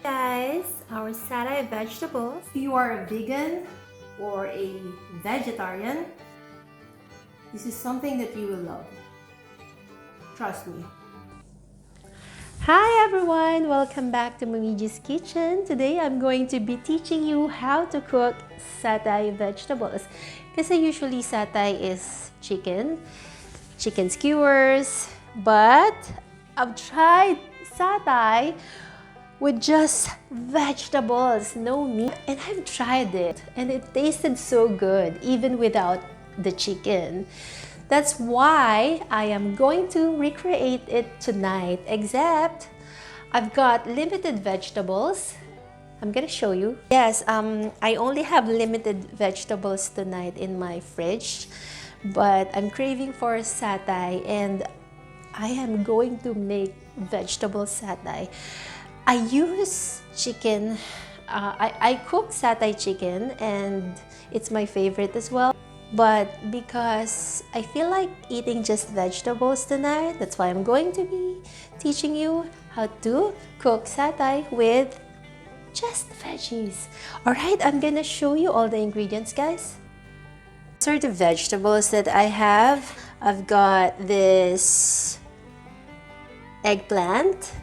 guys, our satay vegetables. If you are a vegan or a vegetarian, this is something that you will love. Trust me. Hi everyone, welcome back to Momiji's kitchen. Today I'm going to be teaching you how to cook satay vegetables. Kasi usually satay is chicken skewers, but I've tried satay with just vegetables, no meat, and I've tried it and it tasted so good even without the chicken. That's why I am going to recreate it tonight, except I've got limited vegetables. I'm gonna show you. Yes, I only have limited vegetables tonight in my fridge, but I'm craving for satay and I am going to make vegetable satay. I use chicken, I cook satay chicken and it's my favorite as well. But because I feel like eating just vegetables tonight, that's why I'm going to be teaching you how to cook satay with just veggies. Alright, I'm gonna show you all the ingredients, guys. These are the vegetables that I have. I've got this eggplant,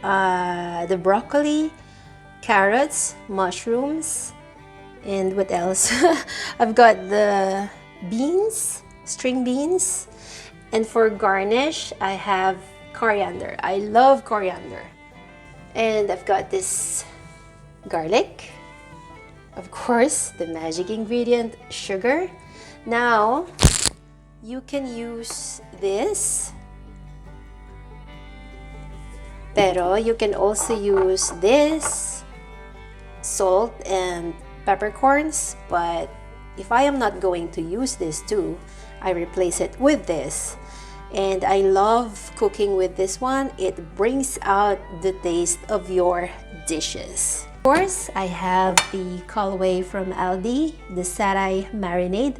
the broccoli, carrots, mushrooms, and what else? I've got the beans, string beans, and for garnish, I have coriander. I love coriander. And I've got this garlic, of course, the magic ingredient, sugar. Now, you can use this, pero you can also use this, salt and peppercorns, but if I am not going to use this too, I replace it with this. And I love cooking with this one. It brings out the taste of your dishes. Of course, I have the Callaway from Aldi, the satay marinade.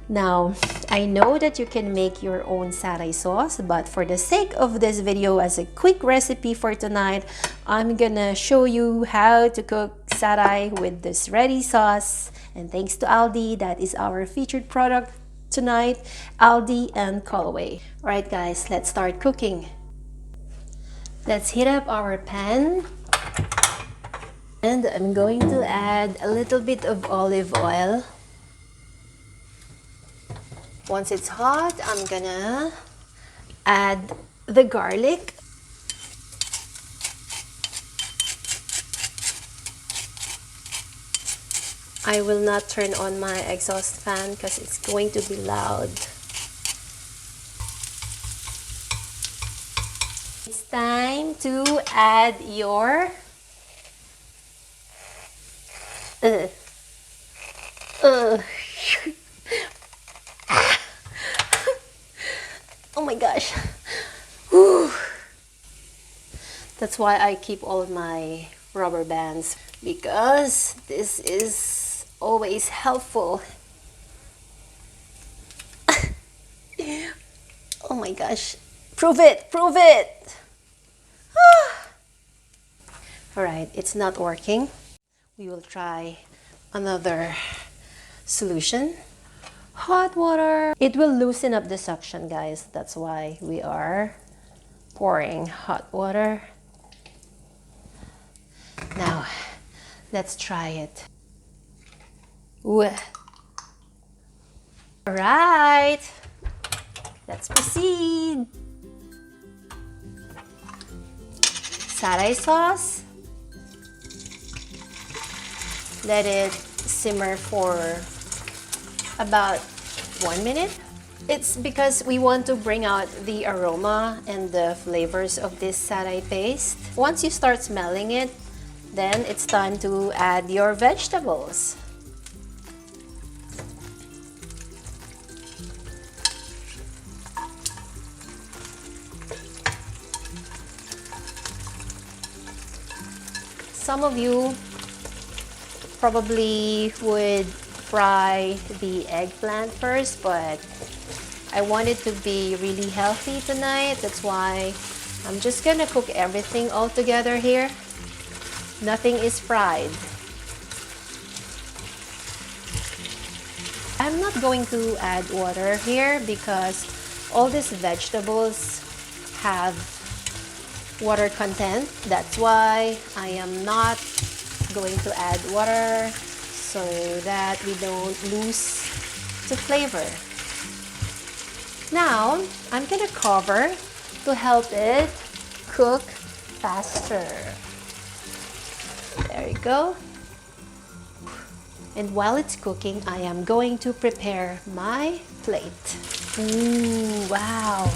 Now, I know that you can make your own satay sauce, but for the sake of this video as a quick recipe for tonight, I'm gonna show you how to cook satay with this ready sauce. And thanks to Aldi, that is our featured product tonight, Aldi and Callaway. Alright guys, let's start cooking. Let's heat up our pan. And I'm going to add a little bit of olive oil. Once it's hot, I'm gonna add the garlic. I will not turn on my exhaust fan because it's going to be loud. It's time to add your oh my gosh. Whew. That's why I keep all my rubber bands, because this is always helpful. Oh my gosh. Prove it! Prove it! Alright, it's not working. We will try another solution. Hot water. It will loosen up the suction, guys. That's why we are pouring hot water. Now, let's try it. Alright, let's proceed. Satay sauce. Let it simmer for about 1 minute. It's because we want to bring out the aroma and the flavors of this satay paste. Once you start smelling it, then it's time to add your vegetables. Some of you probably would fry the eggplant first, but I want it to be really healthy tonight. That's why I'm just gonna cook everything all together here. Nothing is fried. I'm not going to add water here because all these vegetables have water content. That's why I am not going to add water so that we don't lose the flavor. Now, I'm gonna cover to help it cook faster. There you go. And while it's cooking, I am going to prepare my plate. Ooh, wow.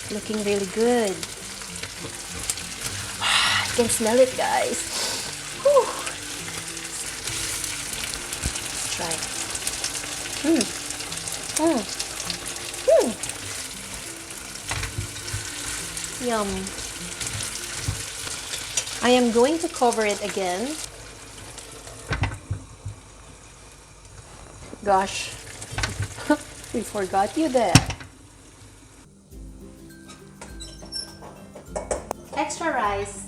Looking really good. I can smell it, guys. Whew. Let's try it. Yum. I am going to cover it again. Gosh, we forgot you there. Extra rice.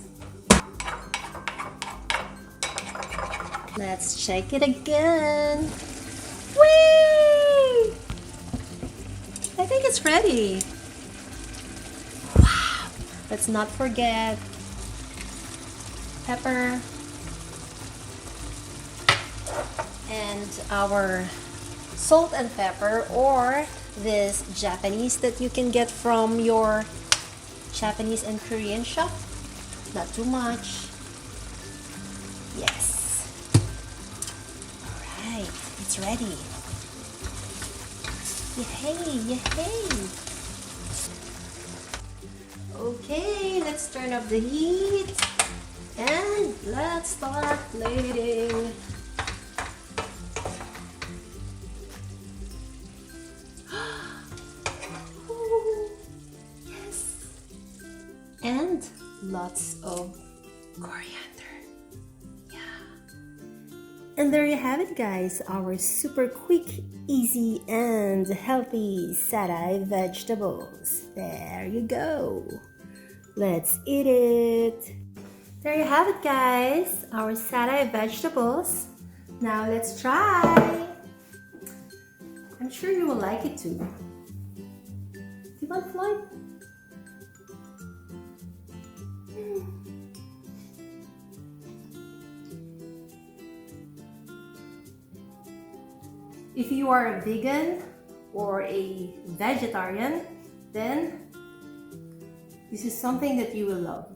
Let's check it again. Whee! I think it's ready. Wow. Let's not forget pepper and our salt and pepper, or this Japanese that you can get from your Japanese and Korean shop. Not too much. Yes. Alright, it's ready. Yay, yay. Okay, let's turn up the heat and let's start plating. And lots of coriander. Yeah. And there you have it, guys, our super quick, easy, and healthy satay vegetables. There you go. Let's eat it. There you have it, guys, our satay vegetables. Now let's try. I'm sure you will like it too. Do you want Floyd? If you are a vegan or a vegetarian, then this is something that you will love.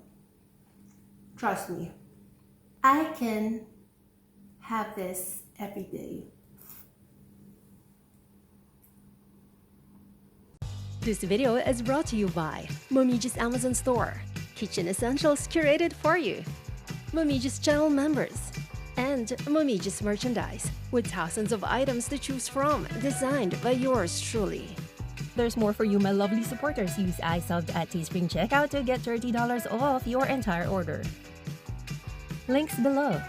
Trust me. I can have this every day. This video is brought to you by Momiji's Amazon store. Kitchen essentials curated for you. Momiji's channel members. And Momiji's merchandise, with thousands of items to choose from, designed by yours truly. There's more for you, my lovely supporters. Use iSubbed at Teespring checkout to get $30 off your entire order. Links below.